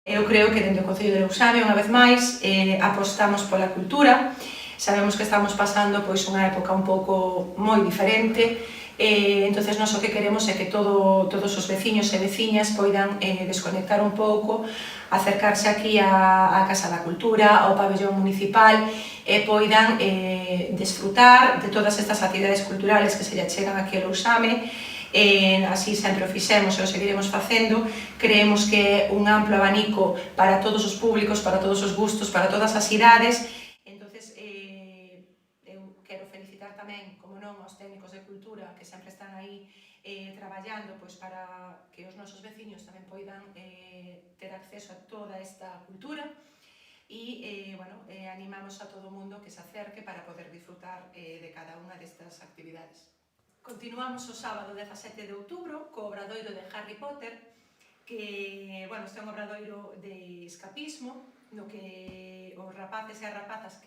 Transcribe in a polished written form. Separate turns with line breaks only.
Eu creo que dentro do Concello de Lousame, unha vez máis, apostamos pola cultura. Sabemos que estamos pasando unha época un pouco moi diferente, entonces nós o que queremos é que todos os veciños e veciñas poidan desconectar un pouco, acercarse aquí á Casa da Cultura, ao pabellón municipal, e poidan desfrutar de todas estas actividades culturales que se lle chegan aquí a Lousame. Así sempre o fixemos e o seguiremos facendo. Creemos que é un amplo abanico para todos os públicos, para todos os gustos, para todas as idades. Entonces, eu quero felicitar tamén, como non, aos técnicos de cultura que sempre están aí traballando para que os nosos veciños tamén poidan ter acceso a toda esta cultura e animamos a todo o mundo que se acerque para poder disfrutar de cada unha destas actividades. Continuamos o sábado 17 de outubro co obradoiro de Harry Potter, que, este é un obradoiro de escapismo, no que os rapaces e as rapazas que